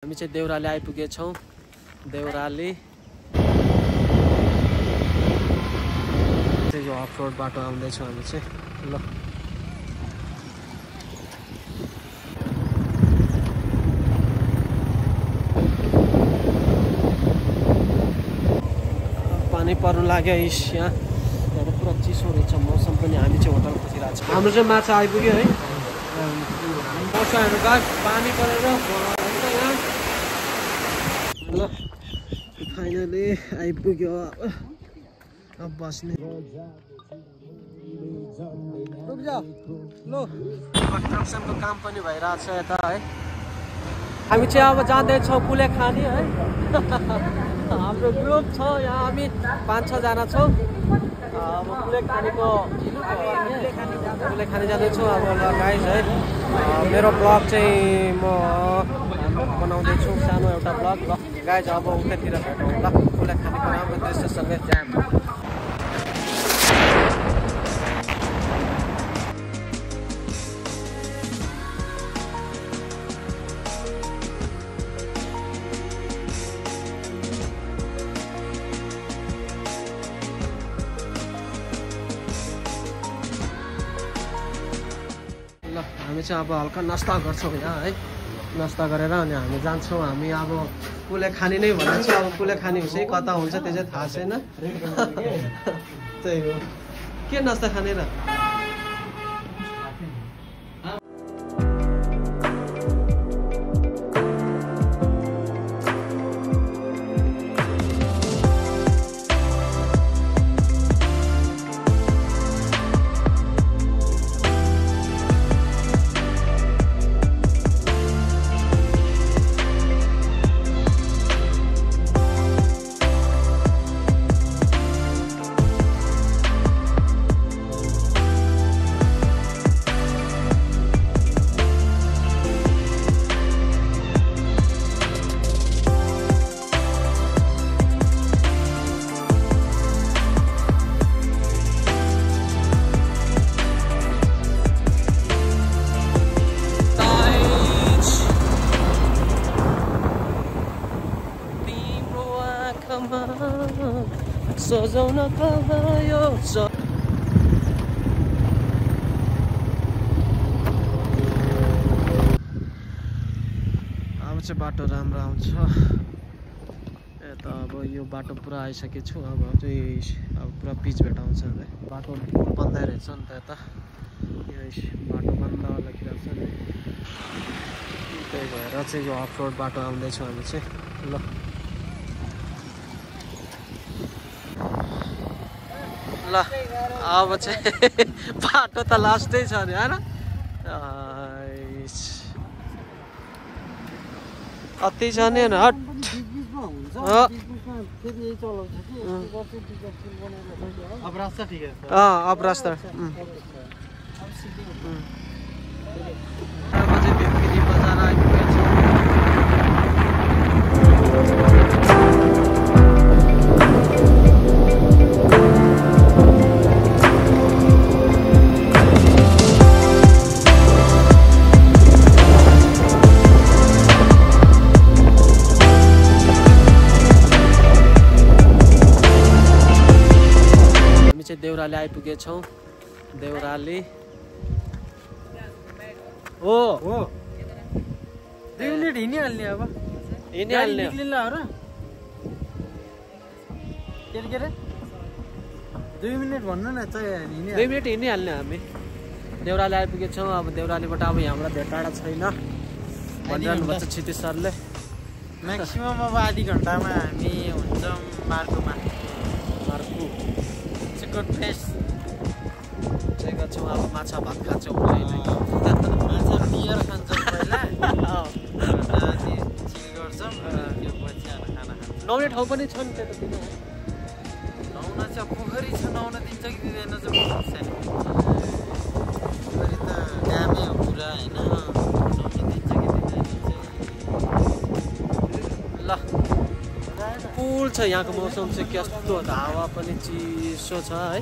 हामी चाहिँ देउराली आइपुगेछौँ। देउराली यो अफ रोड बाटो आउँदैछौँ हामी चाहिँ। ल पानी पर्नु लाग्यो यहाँ पुरा चिसो रहेछ मौसम पनि। हामी चाहिँ होटल बसिरहेको छौँ। हाम्रो चाहिँ माछा आइपुग्यो है। पानी परेर ल फाइनली आइपुग्यो। अब बस्ने कन्स्ट्रक्सनको काम पनि भइरहेछ यता है। हामी चाहिँ अब जाँदैछौँ कुलेखानी है। हाम्रो ग्रुप छ यहाँ, हामी 5-6 जना छौँ। अब कुलेखानी जाँदैछौँ अब गाइज है। मेरो ब्लग चाहिँ म बनाउँदैछु सानो एउटा ब्लग। ल गाइज अब उतातिर भेटौँ ल। कुलेखानीको राम्रो दृश्यसँगै जाम। हामी चाहिँ अब हल्का नास्ता गर्छौँ यहाँ है। नास्ता गरेर अनि हामी जान्छौँ। हामी अब कुलेखानी नै भनिन्छ। अब कुलेखानी हुन्छ कि कता हुन्छ त्यो चाहिँ थाहा छैन। त्यही हो। के नास्ता खाने र? सजाउन कहायो अब चाहिँ बाटो राम्रो आउँछ यता। अब यो बाटो पुरा आइसकेछु। अब चाहिँ अब पुरा पिच भेटाउँछ बाटो बन्दै रहेछ नि त यता। बाटो बन्द लेखिरहेको छ नि। त्यही भएर चाहिँ यो अफ रोड बाटो आउँदैछौँ हामी चाहिँ। ल ल अब चाहिँ बाटो त लास्टै छ नि होइन। अति छ नि हट। अब रास्ता देउराली आइपुगेछौँ। देउराली हो 2 मिनेट हिँडिहाल्ने अब। हिँडिहाल्ने र के अरे 2 मिनेट भन्नु न चाहिँ 2 मिनेट हिँडिहाल्ने हामी। देउराली आइपुगेछौँ। अब देउरालीबाट अब यहाँबाट भेट टाढा छैन भनिरहनु भएको छ क्षितिज सरले। म्याक्सिमम अब आधी घन्टामा हामी हुन्छौँ मार्गोमा। मार्गो चिकन फ्रेस चाहिँ गर्छौँ। अब माछा भात खान्छौँ अहिले। माछा बियर खान्छौँ पहिला अनि चिल गर्छौँ त्यो पछि खाना खान्छौँ। नुहाउने ठाउँ पनि छ नि त्यतातिर। नुहाउन चाहिँ पोखरी छ, नुहाउन दिन्छ कि दिँदैन चाहिँ छैन। पोखरी त ड्यामै हो पुरा होइन। नुहाउन दिन्छ कि दिँदैन ल कुल छ यहाँको मौसम चाहिँ। कस्तो हावा पनि चिसो छ है।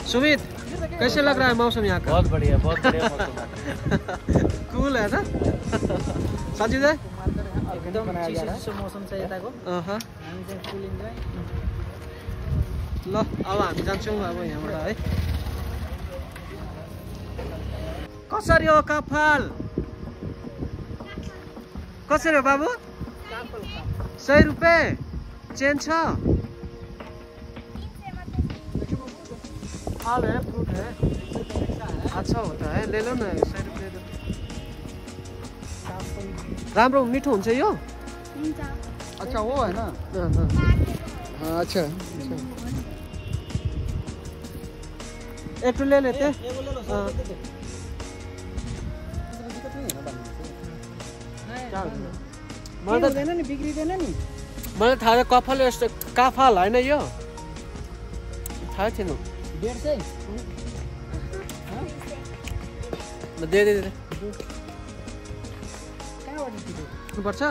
सुमित कैसे लग रहा है मौसम यहाँ का? बहुत बढ़िया मौसम कूल है ना साथी दाइ? एकदम चिसो मौसम छ यताको हामी चाहिँ फुल इन्जोय ल अब हामी जान्छौँ अब यहाँबाट है कसरी हो काफल कसरी हो बाबु 100 रुपये चेन छ फल है फ्रूट है अच्छा होता है ले लो न 100 रुपये राम्रो मिठो हुन्छ यो अच्छा वो है ना अच्छा एक तो ले लेते मलाई बिग्रिँदैन नि मलाई थाहा कफल यस्तो काफल होइन यो थाहा थिएन 150 दे पर्छ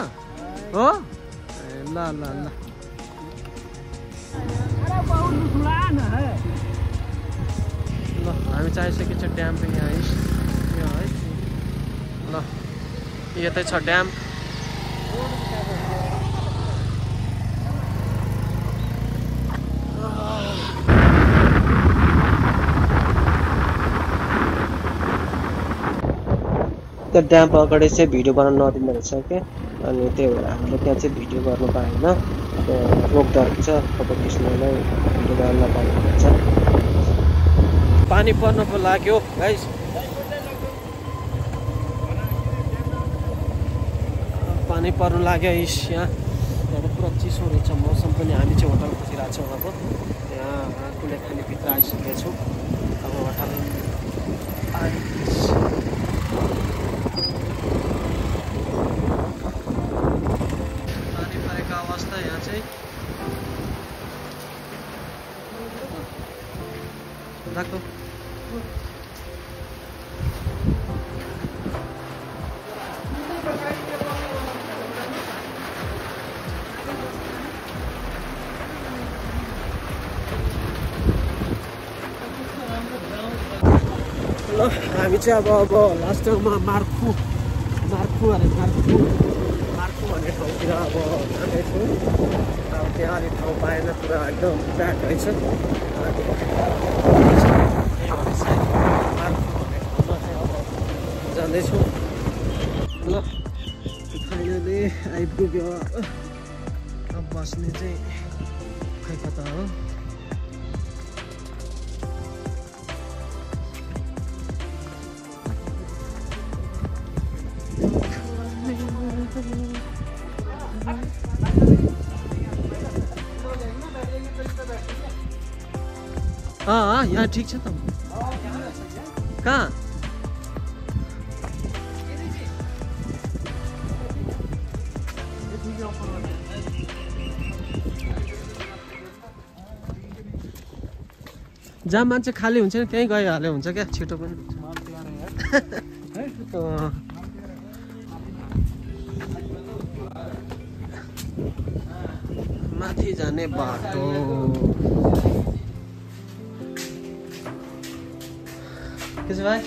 हो ल ल ल ल हामी चाहिसकेको छ ड्याम पनि आइस यो है ल यतै छ ड्याम त्यो ड्यामको अगाडि चाहिँ भिडियो बनाउनु नदिँदो रहेछ क्या अनि त्यही भएर हामीले त्यहाँ चाहिँ भिडियो गर्नु पाएन रोक्दो रहेछ फोटो खिच्नलाई भिडियो गर्न नपाएको रहेछ पानी पर्नको लाग्यो गाइस पानी पर्नु लाग्यो इस यहाँ पुरा चिसो रहेछ मौसम पनि हामी चाहिँ होटल बसिरहेको छौँ अब यहाँ कुनै खाने भित्र आइसकेको छौँ अब होटल पानी परेको अवस्था यहाँ चाहिँ राख्नु हामी चाहिँ अब लास्ट टाइममा मार्खु भन्ने ठाउँतिर अब जाँदैछौँ अब त्यहाँ अलिक ठाउँ पाएन पुरा एकदम ब्याड रहेछ जाँदैछौँ ल फाइनली आइपुग्यो अब बस्ने चाहिँ खै कता हो यहाँ ठिक छ त कहाँ जहाँ मान्छे खाली हुन्छ नि त्यहीँ गइहाल्यो हुन्छ क्या छिटो पनि माथि जाने बाटो के छ भाइ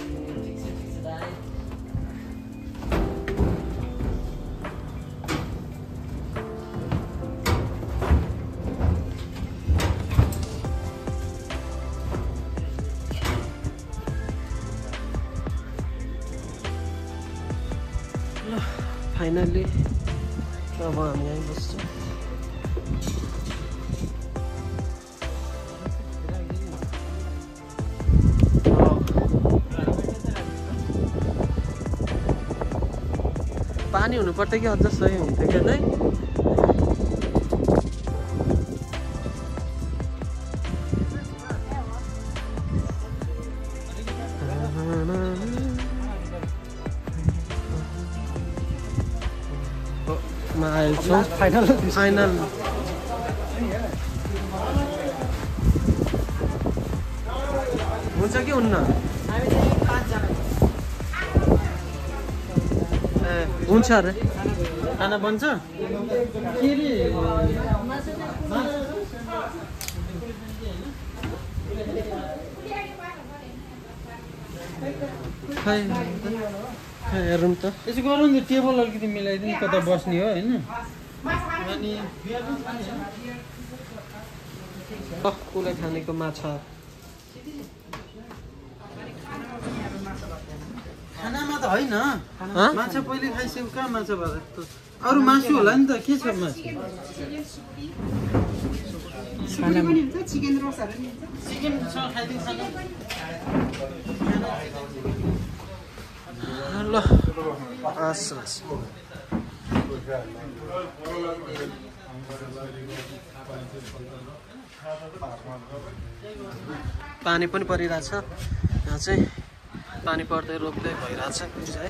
फाइनली अब हामी यहीँ बस्छौँ पानी हुनु पर्थ्यो कि अझ सही हुन्थ्यो क्या नै फाइनल हुन्छ कि हुन्न हुन्छ अरे खाना बन्छ के रे खै हेरौँ त यसो गरौँ नि टेबल अलिकति मिलाइदिनु कता बस्ने हो होइन अनि कुले खानेको माछा खानामा त होइन माछा पहिले खाइसक्यो कहाँ माछा भएर अरू मासु होला नि त के छ मासु चिकन छ खाइदिन्छ ल हस् पानी पनि परिरहेछ यहाँ चाहिँ पानी पर्दै रोक्दै भइरहेछ है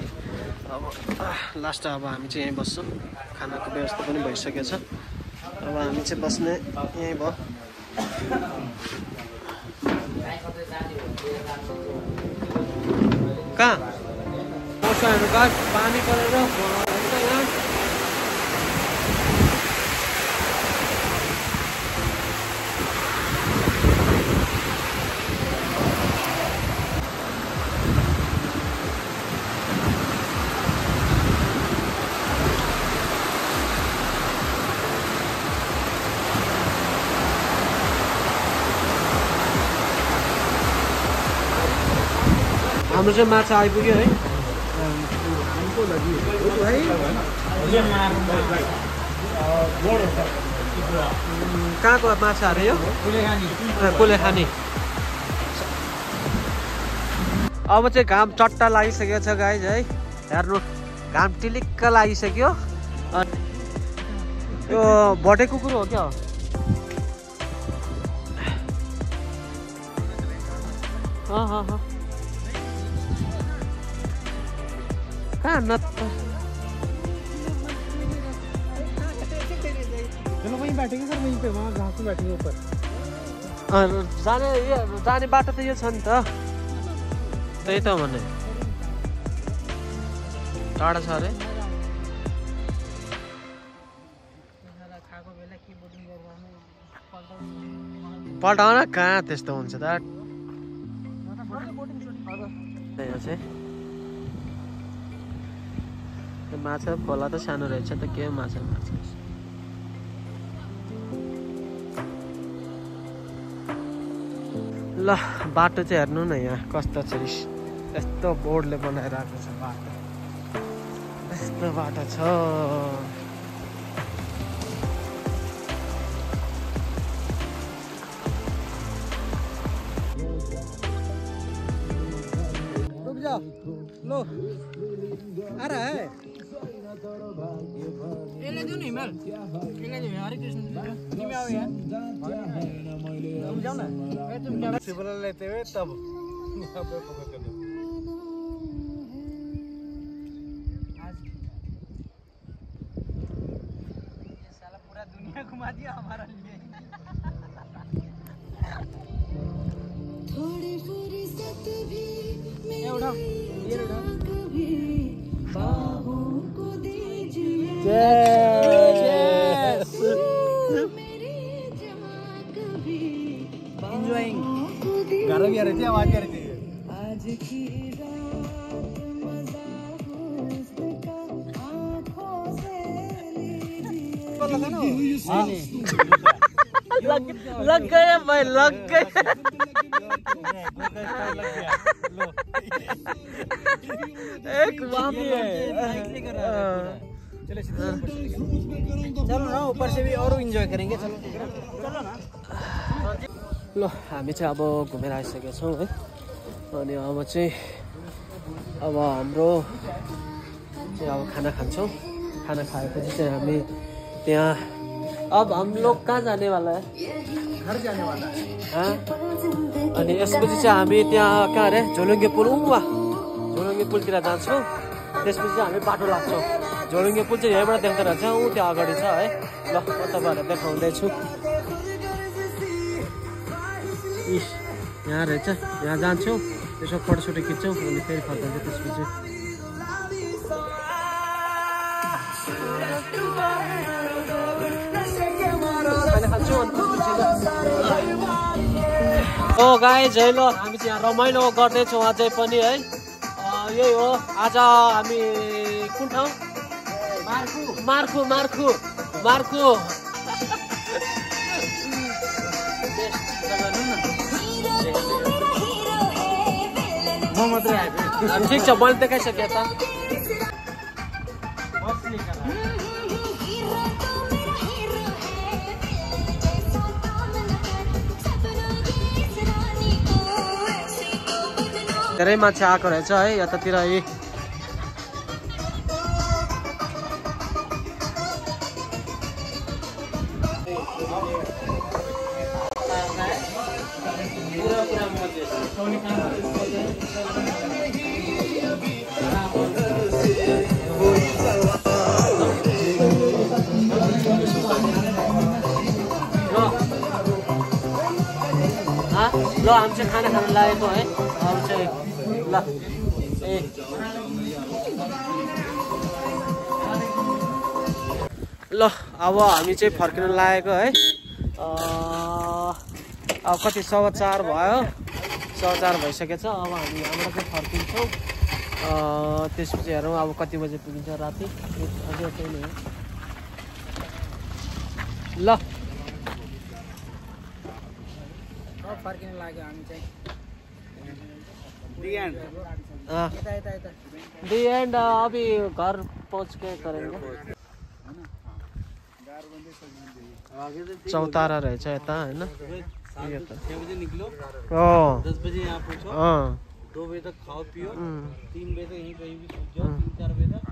अब लास्ट अब हामी चाहिँ यहीँ बस्छौँ खानाको व्यवस्था पनि भइसकेछ अब हामी चाहिँ बस्ने यहीँ भयो कहाँ पसाहरू गाछ पानी परेर यहाँ हाम्रो चाहिँ माछा आइपुग्यो है कहाँको माछाहरू यो कुले खाने अब चाहिँ घाम चट्टा लागिसकेको छ गाइज है हेर्नु घाम टिलिक्क लागिसक्यो यो भटे कुकुर हो क्या कहाँ न चलो वहीं बैठेंगे सर वहीं पे वहाँ घास पे बैठेंगे ऊपर जाने बाटो त यो छ नि त त्यही त भने टाढा छ अरे पल्टाउन कहाँ त्यस्तो हुन्छ त माछा खोला त सानो रहेछ त के माछा ल बाटो चाहिँ हेर्नु न यहाँ कस्तो छ यस्तो बोर्डले बनाइरहेको छ बाटो यस्तो बाटो छ रुक जाओ लो आ रहा है ये ले दो नहीं हिमाल ये ले दो हरे कृष्ण जी में आओ यार तुम जाओ ना तुम क्या सिबल लेते हुए तब यहाँ पे पकड़ कर आज ये साला पूरा दुनिया घुमा दिया हमारा लिए थोड़ी फुर्सत भी ये उठाओ बाहों को दीजिए yes enjoying गाना भी आ रही थी आवाज आ रही थी आज की रात मजा उसका आंखों से लीजिए पता था ना लग गए भाई लग गए एक वहाँ भी है चलो ना ऊपर से भी और इन्जॉय करेंगे चलो चलो ना ल हामी चाहिँ अब घुमेर आइसकेका छौँ है अनि अब चाहिँ अब हाम्रो चाहिँ अब खाना खान्छौँ खाना खाएपछि चाहिँ हामी त्यहाँ अब हम लोग कहाँ जाने वाला है घर जाने वाला है अनि यसपछि चाहिँ हामी त्यहाँ कहाँ अरे झोलुङ्गे पुल उहाँ झोलुङ्गे पुलतिर जान्छौँ त्यसपछि चाहिँ हामी बाटो लाग्छौँ झोलुङ्गे पुल चाहिँ यहीँबाट देख्दो रहेछ ऊ त्यहाँ अगाडि छ है ल म तपाईँहरूलाई देखाउँदैछु यहाँ रहेछ यहाँ जान्छौँ त्यसो फोटोसोटो खिच्छौँ अनि फेरि फर्काउँछ त्यसपछि ओ गाइज है ल हामी चाहिँ यहाँ रमाइलो गर्दैछौँ अझै पनि है यही हो आज हामी कुन ठाउँ मार्खु मार्खु मार्खु म मात्रै आएको ठिक छ मैले देखाइसकेँ त धेरै मान्छे आएको रहेछ है यतातिर है ल हामी चाहिँ खाना खान लागेको है अब चाहिँ ल ए ल अब हामी चाहिँ फर्किन लागेको है अब कति 4:15 भयो 4:15 भइसकेछ अब हामी यहाँबाट चाहिँ फर्किन्छौँ त्यसपछि हेरौँ अब कति बजे पुगिन्छ राति अझै त्यही नै हो ल फर्किन लाग्यो हामी चाहिँ दी एंड अभी घर पहुंच के करेंगे चौतारा रहेछ यता हैन 6 बजे निकलो 10 बजे यहाँ पहुँचो 2 बजे तक खाओ पियो 3 बजे तक यहीं कहीं भी सूख जाओ 3-4 बजे तक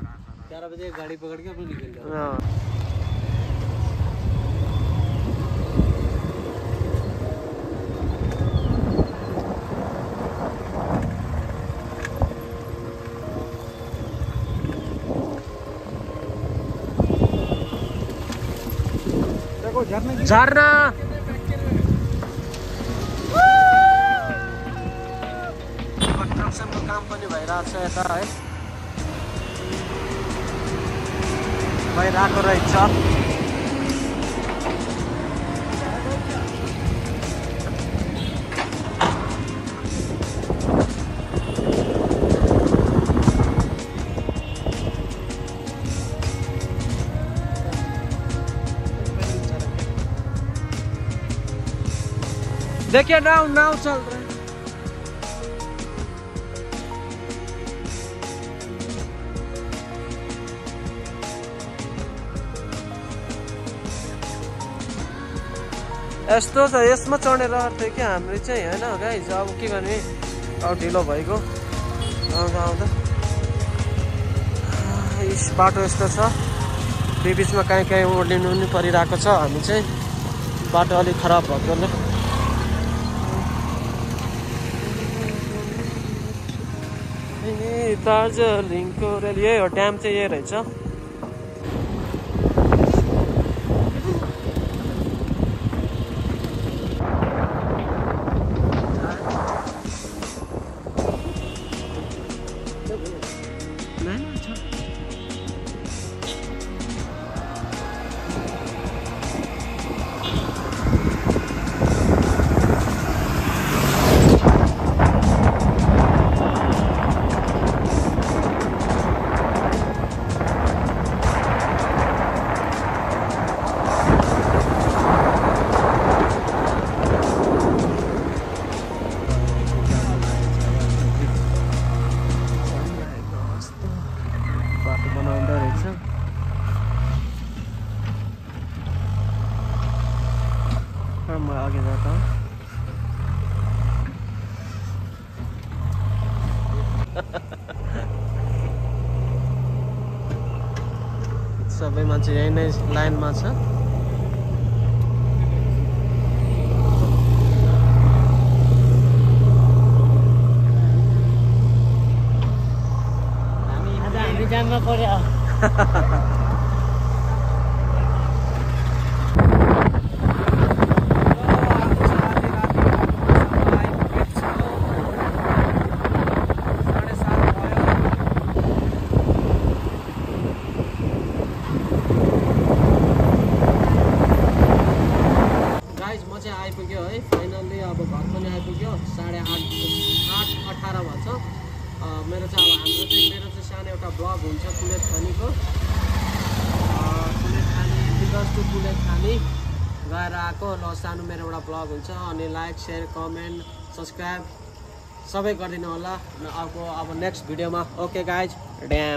4 बजे गाड़ी पकड़ के अपने निकल जाओ झरना कन्स्ट्रक्सनको काम पनि भइरहेछ यता है भइरहेको रहेछ देखिए नाव चल रहा है यस्तो छ यसमा चढेर अर्थै के हाम्रो चाहिँ हैन गाइस अब के गर्ने अब ढिलो भएको आउँदा यस बाटो यस्तो छ बीचमा कहीँ ओर्लिनु पनि परिरहेको छ हामी चाहिँ बाटो अलिक खराब भएकोले दार्जिलिङको रेल यही हो ड्याम चाहिँ यही रहेछ मैं आगे जाता हूँ सबै मान्छे यही नै लाइनमा छ हामी जानमा पर्यो आइपुग्यो है फाइनल्ली अब घर पनि आइपुग्यो 8:30 8:18 भन्छ मेरो चाहिँ अब हाम्रो ब्लग हुन्छ कुलेट खानीको। कुलेट खानी बिकज टु कुलेट खानी गएर आएको ल सानो मेरो एउटा ब्लग हुन्छ। अनि लाइक सेयर कमेन्ट सब्सक्राइब सबै गरिदिनु होला अब नेक्स्ट भिडियोमा। Okay guys dam.